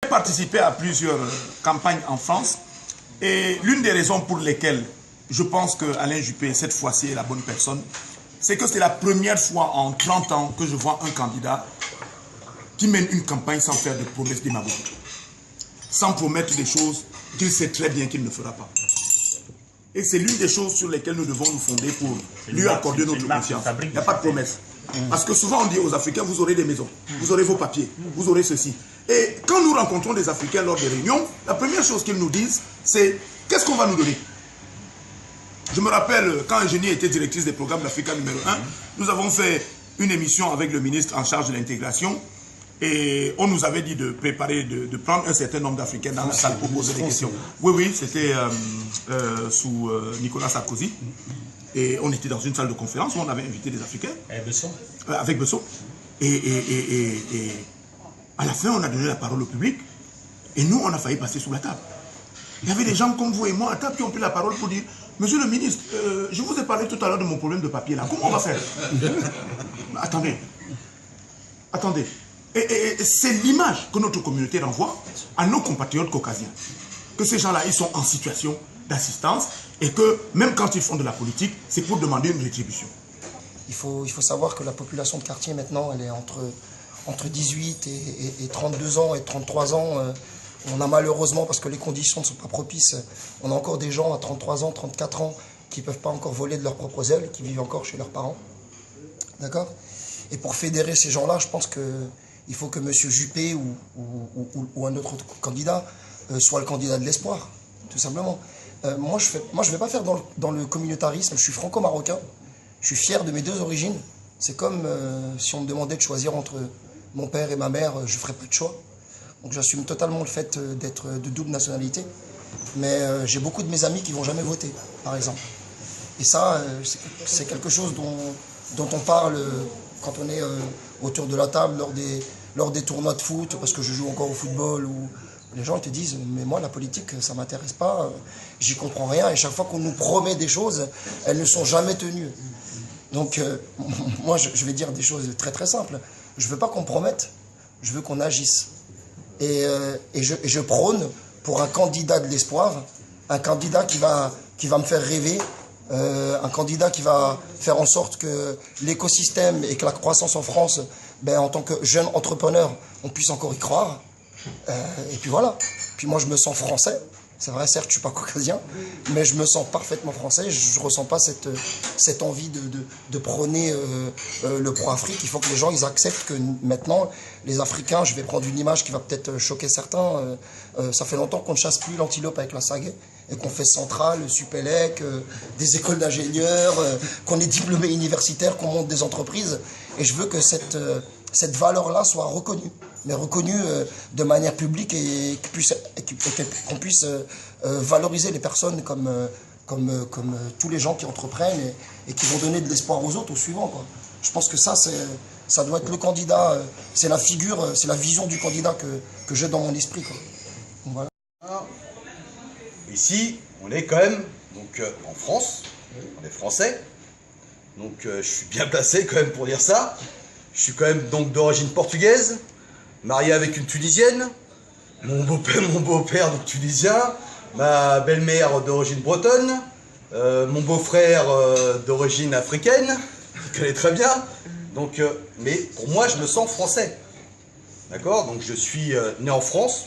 participé à plusieurs campagnes en France et l'une des raisons pour lesquelles je pense que Alain Juppé, cette fois-ci, est la bonne personne, c'est que c'est la première fois en 30 ans que je vois un candidat qui mène une campagne sans faire de promesses démagogiques, sans promettre des choses qu'il sait très bien qu'il ne fera pas. Et c'est l'une des choses sur lesquelles nous devons nous fonder pour lui accorder notre confiance. Il n'y a pas de promesse. Parce que souvent on dit aux Africains, vous aurez des maisons, vous aurez vos papiers, vous aurez ceci. Et quand nous rencontrons des Africains lors des réunions, la première chose qu'ils nous disent, c'est qu'est-ce qu'on va nous donner? Je me rappelle, quand Eugénie était directrice des programmes d'Africa numéro 1, nous avons fait une émission avec le ministre en charge de l'intégration et on nous avait dit de préparer, de prendre un certain nombre d'Africains dans la salle pour poser des questions. Oui, oui, c'était sous Nicolas Sarkozy. Et on était dans une salle de conférence où on avait invité des Africains. Avec Besson. Et à la fin, on a donné la parole au public. Et nous, on a failli passer sous la table. Il y avait des gens comme vous et moi à table qui ont pris la parole pour dire « Monsieur le ministre, je vous ai parlé tout à l'heure de mon problème de papier là. Comment on va faire ?» Attendez. Attendez. Et c'est l'image que notre communauté renvoie à nos compatriotes caucasiens. Que ces gens-là, ils sont en situation d'assistance et que même quand ils font de la politique, c'est pour demander une rétribution. Il faut savoir que la population de quartier maintenant, elle est entre 18 et 32 ans et 33 ans. On a malheureusement, parce que les conditions ne sont pas propices, on a encore des gens à 33 ans, 34 ans qui ne peuvent pas encore voler de leurs propres ailes, qui vivent encore chez leurs parents. D'accord? Et pour fédérer ces gens-là, je pense qu'il faut que M. Juppé ou un autre candidat soit le candidat de l'espoir, tout simplement. Moi, je ne vais pas faire dans le communautarisme. Je suis franco-marocain. Je suis fier de mes deux origines. C'est comme si on me demandait de choisir entre mon père et ma mère, je ne ferais pas de choix. Donc j'assume totalement le fait d'être de double nationalité. Mais j'ai beaucoup de mes amis qui ne vont jamais voter, par exemple. Et ça, c'est quelque chose dont on parle quand on est autour de la table, lors des tournois de foot, parce que je joue encore au football, où les gens te disent « mais moi la politique ça ne m'intéresse pas, j'y comprends rien » et chaque fois qu'on nous promet des choses, elles ne sont jamais tenues. Donc moi je vais dire des choses très très simples. Je ne veux pas qu'on promette, je veux qu'on agisse. Et je prône pour un candidat de l'espoir, un candidat qui va me faire rêver, un candidat qui va faire en sorte que l'écosystème et que la croissance en France, en tant que jeune entrepreneur, on puisse encore y croire. Et puis voilà. Puis moi je me sens français. C'est vrai, certes, je ne suis pas caucasien, mais je me sens parfaitement français. Je ne ressens pas cette envie de prôner le pro-Afrique. Il faut que les gens ils acceptent que maintenant, les Africains, je vais prendre une image qui va peut-être choquer certains, ça fait longtemps qu'on ne chasse plus l'antilope avec la sagaie, et qu'on fait Centrale, Supélec, des écoles d'ingénieurs, qu'on est diplômé universitaire, qu'on monte des entreprises. Et je veux que cette valeur-là soit reconnue, mais reconnue de manière publique et qu'on puisse valoriser les personnes comme tous les gens qui entreprennent et qui vont donner de l'espoir aux autres, aux suivants, quoi. Je pense que ça doit être le candidat, c'est la figure, c'est la vision du candidat que j'ai dans mon esprit, quoi. Donc, voilà. Ici, on est quand même donc, en France, on est français, donc je suis bien placé quand même pour dire ça. Je suis quand même donc d'origine portugaise, marié avec une Tunisienne, mon beau-père donc tunisien, ma belle-mère d'origine bretonne, mon beau-frère d'origine africaine, qui connaît très bien. Donc, mais pour moi, je me sens français. D'accord? Donc je suis né en France,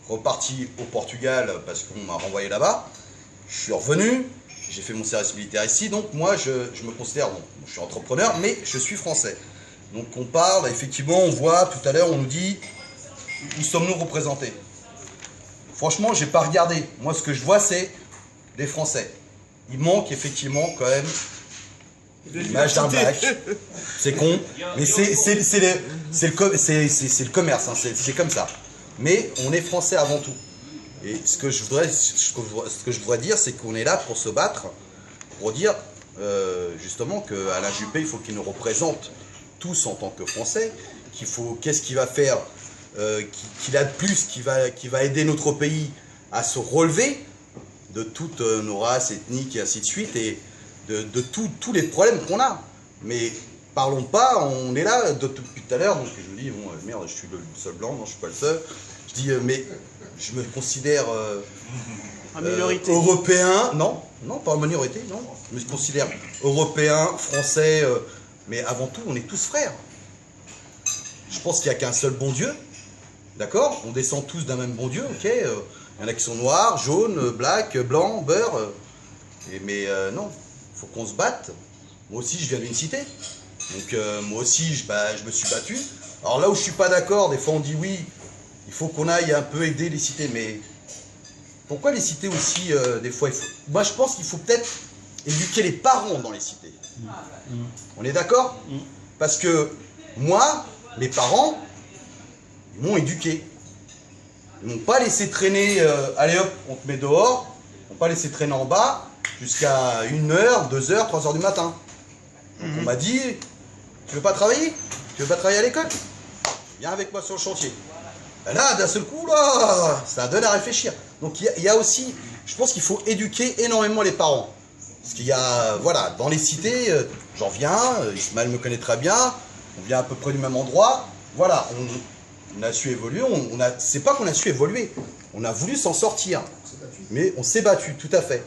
reparti au Portugal parce qu'on m'a renvoyé là-bas. Je suis revenu, j'ai fait mon service militaire ici, donc moi je me considère, bon, je suis entrepreneur, mais je suis français. Donc on parle, effectivement, on voit, tout à l'heure, on nous dit, où sommes-nous représentés? Franchement, j'ai pas regardé. Moi, ce que je vois, c'est des Français. Il manque effectivement quand même l'image d'un bac. C'est con, mais c'est le commerce, hein, c'est comme ça. Mais on est Français avant tout. Et ce que je voudrais dire, c'est qu'on est là pour se battre, pour dire justement qu'Alain Juppé, il faut qu'il nous représente tous en tant que Français, qu'est-ce qu'il va faire, qu'il a de plus, qui va aider notre pays à se relever de toutes nos races ethniques et ainsi de suite, et de tous les problèmes qu'on a. Mais parlons pas, on est là depuis tout à l'heure, donc je me dis, bon, merde, je suis le seul blanc, non, je suis pas le seul. Je dis, mais je me considère En minorité. européen. Non, non, pas en minorité, non. Je me considère européen, français, mais avant tout, on est tous frères. Je pense qu'il n'y a qu'un seul bon Dieu. D'accord? On descend tous d'un même bon Dieu, ok? Il y en a qui sont noirs, jaunes, black, blancs, beurre. Mais non, il faut qu'on se batte. Moi aussi, je viens d'une cité. Donc moi aussi, je me suis battu. Alors là où je suis pas d'accord, des fois on dit oui, il faut qu'on aille un peu aider les cités. Mais pourquoi les cités aussi, des fois, moi je pense qu'il faut peut-être éduquer les parents dans les cités. On est d'accord? Parce que moi, mes parents, ils m'ont éduqué. Ils m'ont pas laissé traîner, allez hop, on te met dehors. Ils m'ont pas laissé traîner en bas jusqu'à 1h, 2h, 3h du matin. Donc on m'a dit, tu veux pas travailler? Tu veux pas travailler à l'école? Viens avec moi sur le chantier. Et là, d'un seul coup, là, ça donne à réfléchir. Donc il y a aussi, je pense qu'il faut éduquer énormément les parents. Parce qu'il y a, voilà, dans les cités, j'en viens, Ismaël me connaît très bien, on vient à peu près du même endroit. Voilà, on a su évoluer, c'est pas qu'on a su évoluer, on a voulu s'en sortir. Mais on s'est battu, tout à fait.